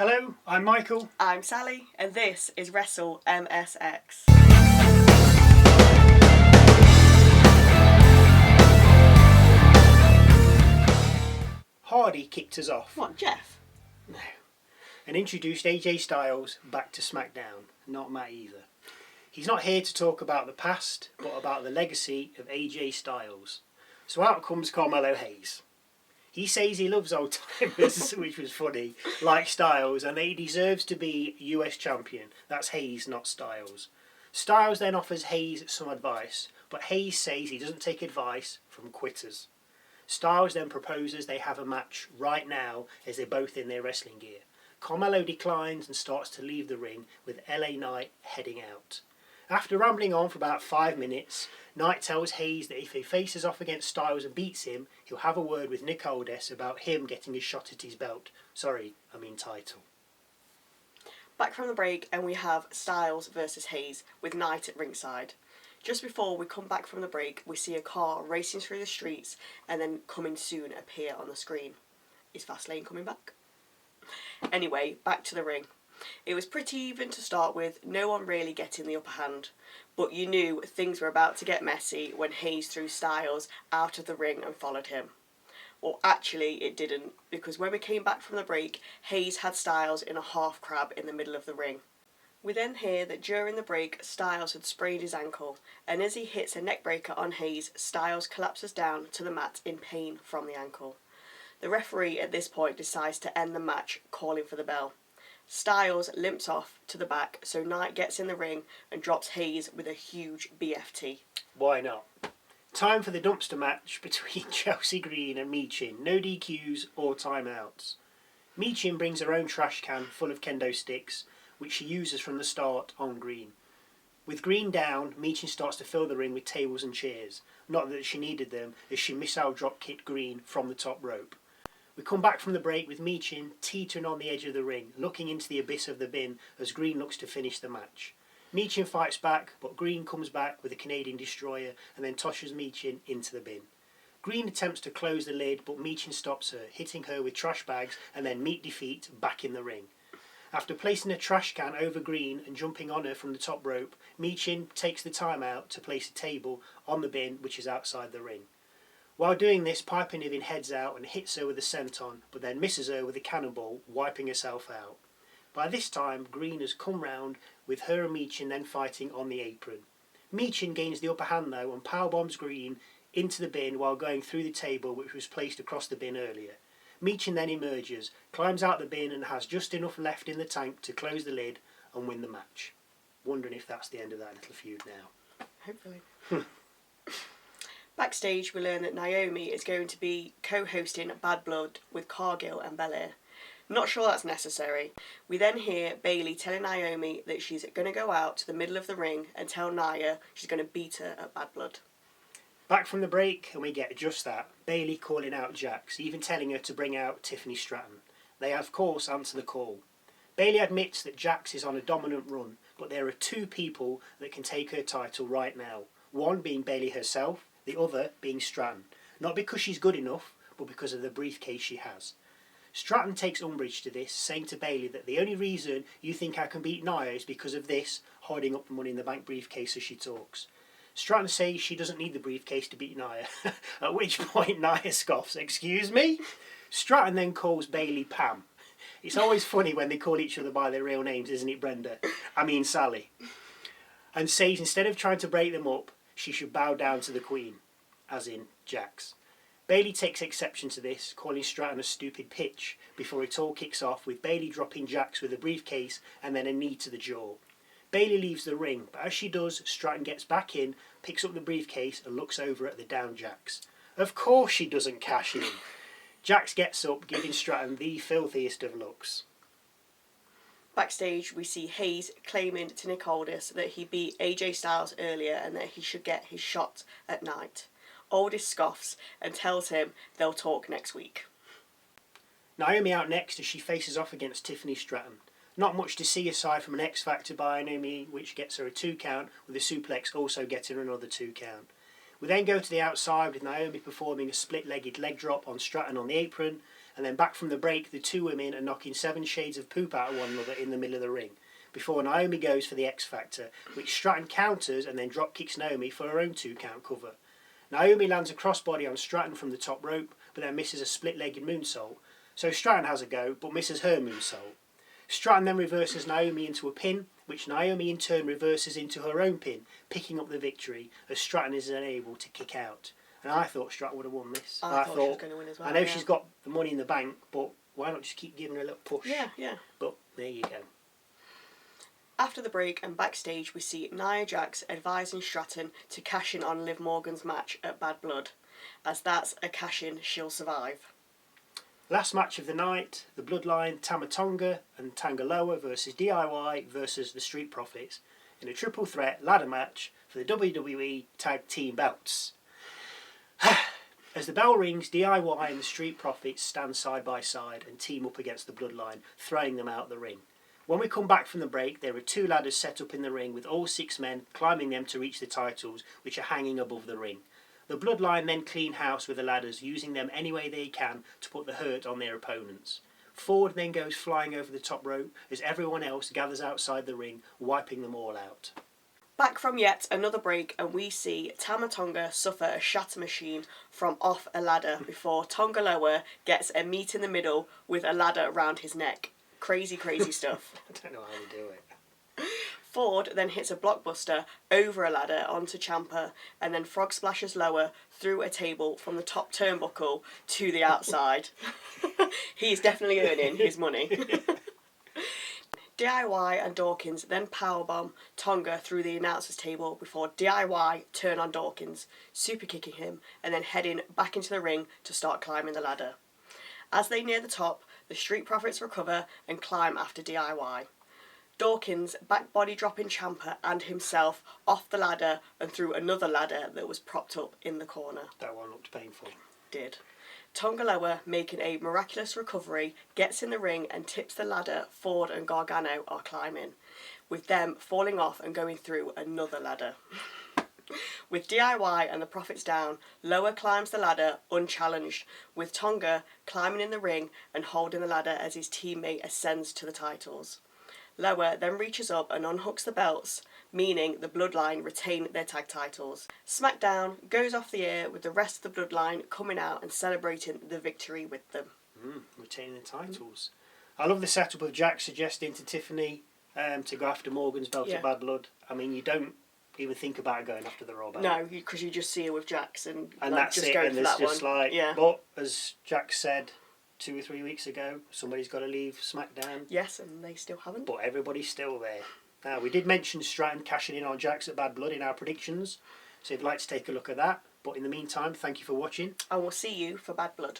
Hello, I'm Michael. I'm Sally, and this is Wrestle MSX. Hardy kicked us off. What, Jeff? No. And introduced AJ Styles back to SmackDown. Not Matt either. He's not here to talk about the past, but about the legacy of AJ Styles. So out comes Carmelo Hayes. He says he loves old timers, which was funny, like Styles, and that he deserves to be US champion. That's Hayes, not Styles. Styles then offers Hayes some advice, but Hayes says he doesn't take advice from quitters. Styles then proposes they have a match right now as they're both in their wrestling gear. Carmelo declines and starts to leave the ring with LA Knight heading out. After rambling on for about 5 minutes, Knight tells Hayes that if he faces off against Styles and beats him, he'll have a word with Nick Aldis about him getting a shot at his belt. Title. Back from the break, and we have Styles versus Hayes with Knight at ringside. Just before we come back from the break, we see a car racing through the streets and then coming soon appear on the screen. Is Fastlane coming back? Anyway, back to the ring. It was pretty even to start with, no one really getting the upper hand. But you knew things were about to get messy when Hayes threw Styles out of the ring and followed him. Well, actually it didn't, because when we came back from the break, Hayes had Styles in a half crab in the middle of the ring. We then hear that during the break, Styles had sprained his ankle, and as he hits a neckbreaker on Hayes, Styles collapses down to the mat in pain from the ankle. The referee at this point decides to end the match, calling for the bell. Styles limps off to the back, so Knight gets in the ring and drops Hayes with a huge BFT. Why not? Time for the dumpster match between Chelsea Green and Michin. No DQs or timeouts. Michin brings her own trash can full of kendo sticks, which she uses from the start on Green. With Green down, Michin starts to fill the ring with tables and chairs. Not that she needed them, as she missile drop kicked Green from the top rope. We come back from the break with Michin teetering on the edge of the ring, looking into the abyss of the bin as Green looks to finish the match. Michin fights back, but Green comes back with a Canadian destroyer and then tosses Michin into the bin. Green attempts to close the lid, but Michin stops her, hitting her with trash bags and then meet defeat back in the ring. After placing a trash can over Green and jumping on her from the top rope, Michin takes the time out to place a table on the bin which is outside the ring. While doing this, Piper Niven heads out and hits her with a senton, but then misses her with a cannonball, wiping herself out. By this time, Green has come round, with her and Michin then fighting on the apron. Michin gains the upper hand though and powerbombs Green into the bin while going through the table which was placed across the bin earlier. Michin then emerges, climbs out the bin and has just enough left in the tank to close the lid and win the match. Wondering if that's the end of that little feud now. Hopefully. Backstage, we learn that Naomi is going to be co-hosting Bad Blood with Cargill and Belair. Not sure that's necessary. We then hear Bayley telling Naomi that she's going to go out to the middle of the ring and tell Nia she's going to beat her at Bad Blood. Back from the break, and we get just that. Bayley calling out Jax, even telling her to bring out Tiffany Stratton. They of course answer the call. Bayley admits that Jax is on a dominant run, but there are 2 people that can take her title right now. One being Bayley herself, the other being Stratton. Not because she's good enough, but because of the briefcase she has. Stratton takes umbrage to this, saying to Bayley that the only reason you think I can beat Nia is because of this, holding up the Money in the Bank briefcase as she talks. Stratton says she doesn't need the briefcase to beat Nia, at which point Nia scoffs, "Excuse me?" Stratton then calls Bayley Pam. It's always funny when they call each other by their real names, isn't it, Brenda? I mean Sally. And says instead of trying to break them up, she should bow down to the Queen, as in Jax. Bayley takes exception to this, calling Stratton a stupid pitch, before it all kicks off with Bayley dropping Jax with a briefcase and then a knee to the jaw. Bayley leaves the ring, but as she does, Stratton gets back in, picks up the briefcase and looks over at the down Jax. Of course she doesn't cash in. Jax gets up, giving Stratton the filthiest of looks. Backstage, we see Hayes claiming to Nick Aldis that he beat AJ Styles earlier and that he should get his shot at Knight. Aldis scoffs and tells him they'll talk next week. Naomi out next as she faces off against Tiffany Stratton. Not much to see aside from an X Factor by Naomi, which gets her a 2 count, with a suplex also getting her another 2 count. We then go to the outside with Naomi performing a split-legged leg drop on Stratton on the apron, and And then back from the break, the two women are knocking 7 shades of poop out of one another in the middle of the ring. Before Naomi goes for the X Factor, which Stratton counters and then drop kicks Naomi for her own 2 count cover. Naomi lands a crossbody on Stratton from the top rope, but then misses a split-legged moonsault. So Stratton has a go, but misses her moonsault. Stratton then reverses Naomi into a pin, which Naomi in turn reverses into her own pin, picking up the victory, as Stratton is unable to kick out. And I thought Stratton would have won this. I thought she was going to win as well. I know she's got the money in the bank, but why not just keep giving her a little push? Yeah. But there you go. After the break and backstage, we see Nia Jax advising Stratton to cash in on Liv Morgan's match at Bad Blood, as that's a cash-in she'll survive. Last match of the night, the Bloodline, Tama Tonga and Tangaloa versus DIY versus the Street Profits in a triple threat ladder match for the WWE Tag Team belts. As the bell rings, DIY and the Street Profits stand side by side and team up against the Bloodline, throwing them out the ring. When we come back from the break, there are 2 ladders set up in the ring with all 6 men climbing them to reach the titles, which are hanging above the ring. The Bloodline then clean house with the ladders, using them any way they can to put the hurt on their opponents. Ford then goes flying over the top rope as everyone else gathers outside the ring, wiping them all out. Back from yet another break, and we see Tama Tonga suffer a shatter machine from off a ladder before Tongaloa gets a meet in the middle with a ladder around his neck. Crazy stuff. I don't know how they do it. Ford then hits a blockbuster over a ladder onto Ciampa, and then frog splashes lower through a table from the top turnbuckle to the outside. He's definitely earning his money. DIY and Dawkins then powerbomb Tonga through the announcer's table before DIY turn on Dawkins, super kicking him, and then heading back into the ring to start climbing the ladder. As they near the top, the Street Profits recover and climb after DIY. Dawkins back body dropping Ciampa and himself off the ladder and through another ladder that was propped up in the corner. That one looked painful. Did. Tongaloa, making a miraculous recovery, gets in the ring and tips the ladder Ford and Gargano are climbing, with them falling off and going through another ladder. With DIY and the Profits down, Loa climbs the ladder unchallenged, with Tonga climbing in the ring and holding the ladder as his teammate ascends to the titles. Loa then reaches up and unhooks the belts, meaning the Bloodline retain their tag titles. SmackDown goes off the air with the rest of the Bloodline coming out and celebrating the victory with them. Retaining the titles. I love the setup of Jack suggesting to Tiffany to go after Morgan's belt at Bad Blood. I mean, you don't even think about going after the Raw belt. No, because you just see her with Jax and like, that's just it. go And for there's that just one. like, but as Jack said 2 or 3 weeks ago, somebody's got to leave SmackDown. Yes, and they still haven't. But everybody's still there. Now, we did mention Stratton cashing in on Jax at Bad Blood in our predictions, so if you'd like to take a look at that. But in the meantime, thank you for watching. I will see you for Bad Blood.